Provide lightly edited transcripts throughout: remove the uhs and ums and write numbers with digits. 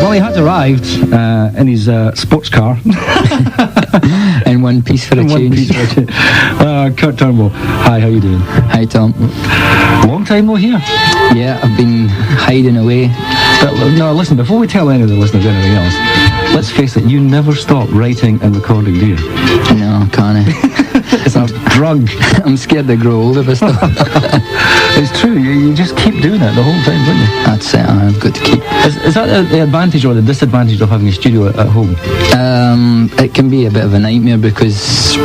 Well, he has arrived in his sports car. In one piece for a change. Kirk Turnbull. Hi, how you doing? Hi, Tom. Long time no here. Yeah, I've been hiding away. But no, listen, before we tell any of the listeners anything else, let's face it, you never stop writing and recording, do you? No, can't I? It's a drug. I'm scared to grow old if I stop. It's true, you just keep doing it the whole time, don't you? That's it, I've got to keep. Is that the advantage or the disadvantage of having a studio at home? It can be a bit of a nightmare because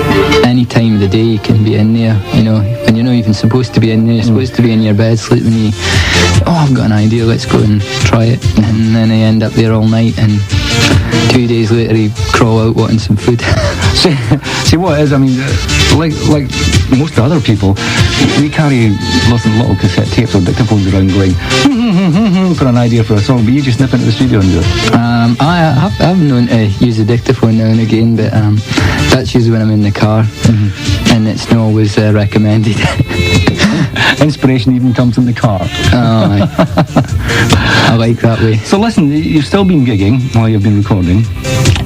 any time of the day you can be in there, you know, and you're not even supposed to be in there, you're supposed to be in your bed sleeping. I've got an idea, let's go and try it. And then I end up there all night, and 2 days later you crawl out wanting some food. See what it is, I mean, like most other people, we carry lots of little cassette tapes or dictaphones around going for an idea for a song, but you just nip into the studio and do it. I've known to use a dictaphone now and again, but that's usually when I'm in the car, and it's not always recommended. Inspiration even comes in the car. I like that way. So listen, you've still been gigging while you've been recording,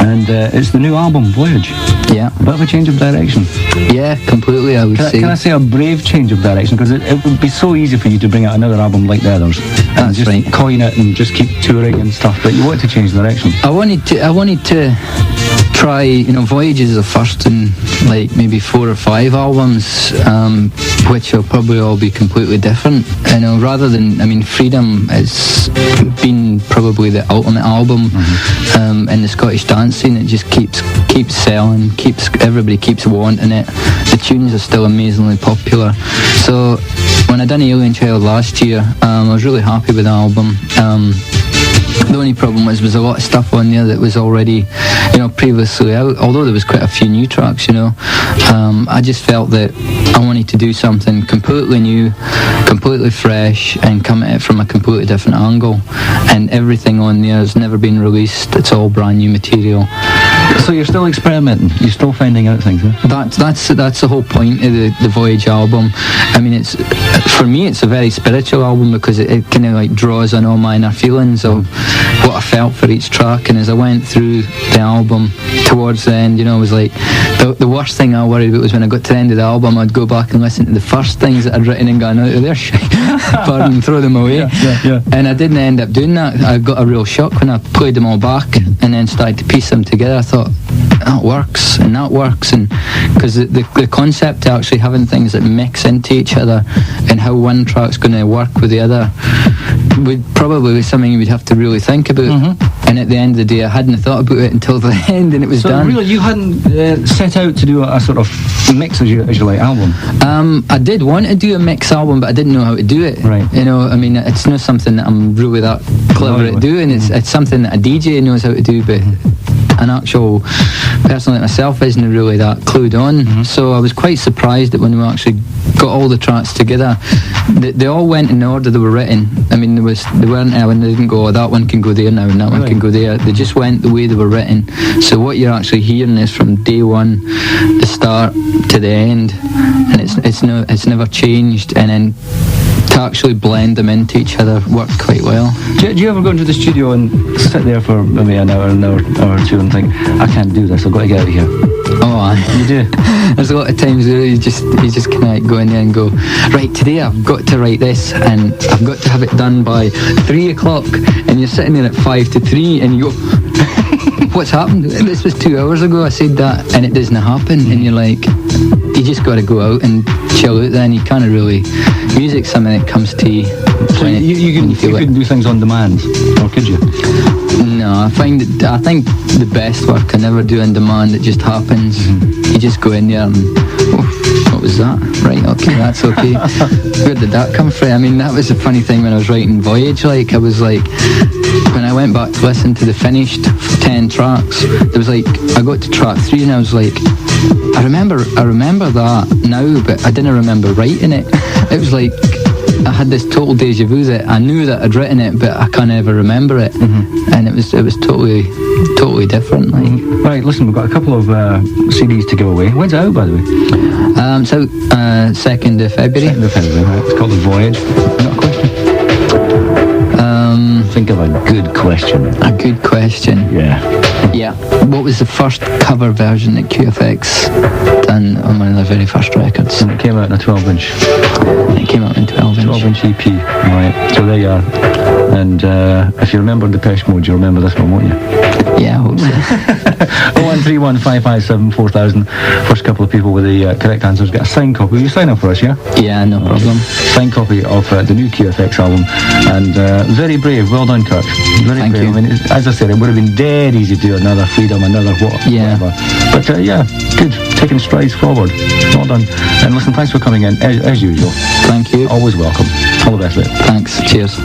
and it's the new album Voyage. Yeah. A bit of a change of direction. Yeah, completely, I would say. Can I say a brave change of direction? Because it would be so easy for you to bring out another album like the others. And just right. coin it and just keep touring and stuff, but you wanted to change direction. I wanted to try, you know, Voyage is the first in like maybe 4 or 5 albums, which will probably all be completely different. You know, rather than, I mean, Freedom has been probably the ultimate album in the Scottish dance scene. It just keeps selling, everybody keeps wanting it. The tunes are still amazingly popular. So when I done Alien Child last year, I was really happy with the album. The only problem was a lot of stuff on there that was already, you know, previously out, although there was quite a few new tracks, you know. I just felt that I wanted to do something completely new, completely fresh, and come at it from a completely different angle. And everything on there has never been released. It's all brand new material. So you're still experimenting, you're still finding out things, huh? That's the whole point of the Voyage album. I mean, for me it's a very spiritual album because it kind of like draws on all my inner feelings of what I felt for each track. And as I went through the album towards the end, you know, it was like the worst thing I worried about was when I got to the end of the album, I'd go back and listen to the first things that I'd written and gone out of their shit, pardon, and throw them away. Yeah. And I didn't end up doing that. I got a real shock when I played them all back and then started to piece them together. I thought, that works, and that works, and because the concept of actually having things that mix into each other and how one track's going to work with the other would probably be something you would have to really think about. And at the end of the day, I hadn't thought about it until the end, and it was done. So really, you hadn't set out to do a sort of mix as your like album? I did want to do a mix album, but I didn't know how to do it. Right. You know, I mean, it's not something that I'm really that clever at doing. It's something that a DJ knows how to do, but an actual person like myself isn't really that clued on. So I was quite surprised that when we actually got all the tracks together, they all went in the order they were written. I mean, they weren't when they didn't go, oh, that one can go there now and that one can go there. They just went the way they were written. So what you're actually hearing is from day one, the start to the end, and it's never changed. And then to actually blend them into each other worked quite well. Do you ever go into the studio and sit there for maybe an hour or two and think, I can't do this, I've got to get out of here? Oh, aye. You do? There's a lot of times where you just kind of like go in there and go, right, today I've got to write this and I've got to have it done by 3 o'clock, and you're sitting there at 5 to 3 and you go, what's happened? This was 2 hours ago I said that, and it doesn't happen. And you're like, you just got to go out and chill out then. You can't really, music's something that comes to you. So you couldn't do things on demand, or could you? No, I think the best work I never do on demand. It just happens. You just go in there and, oh, what was that? Right, okay, that's okay. Where did that come from? I mean, that was a funny thing when I was writing Voyage. Like, I was like, when I went back to listen to the finished 10 tracks, there was like, I got to track 3 and I was like, I remember that now, but I didn't remember writing it. It was like, I had this total deja vu that I knew that I'd written it, but I can't ever remember it. And it was totally different. Like. Right, listen, we've got a couple of CDs to give away. When's it out, by the way? It's out 2nd of February. 2nd of February, right. It's called The Voyage. Not a question? Think of a good question. A good question. Yeah. Yeah. What was the first cover version that QFX done on one of their very first records? And it came out in a 12-inch. It came out in 12-inch. 12-inch EP. Right. So there you are. And if you remember Depeche Mode, you'll remember this one, won't you? Yeah, I hope so. 01315574000. First couple of people with the correct answers get a signed copy. Will you sign up for us, yeah? Yeah, no problem. Signed copy of the new QFX album. And very brave. Well done, Kirk. Very Thank brave. you. I mean, as I said, it would have been dead easy to do another Freedom, another Yeah. whatever. But yeah, good. Taking strides forward. Well done. And listen, thanks for coming in, as usual. Thank you. Always welcome. All the best, mate. Thanks. Cheers.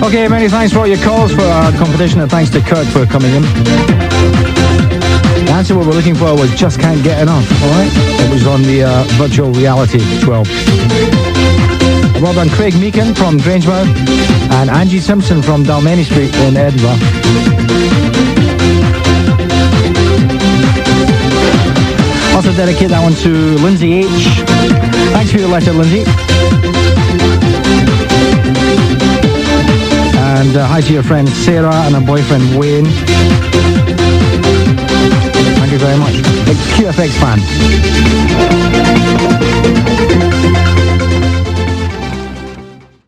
Okay, many thanks for all your calls for our competition, and thanks to Kirk for coming in. The answer what we're looking for was Just Can't Get Enough, alright? It was on the Virtual Reality 12. Well done, Craig Meakin from Grangemouth and Angie Simpson from Dalmeny Street in Edinburgh. Also dedicate that one to Lindsay H. Thanks for your letter, Lindsay. And hi to your friend Sarah and her boyfriend Wayne. Thank you very much. A QFX fan.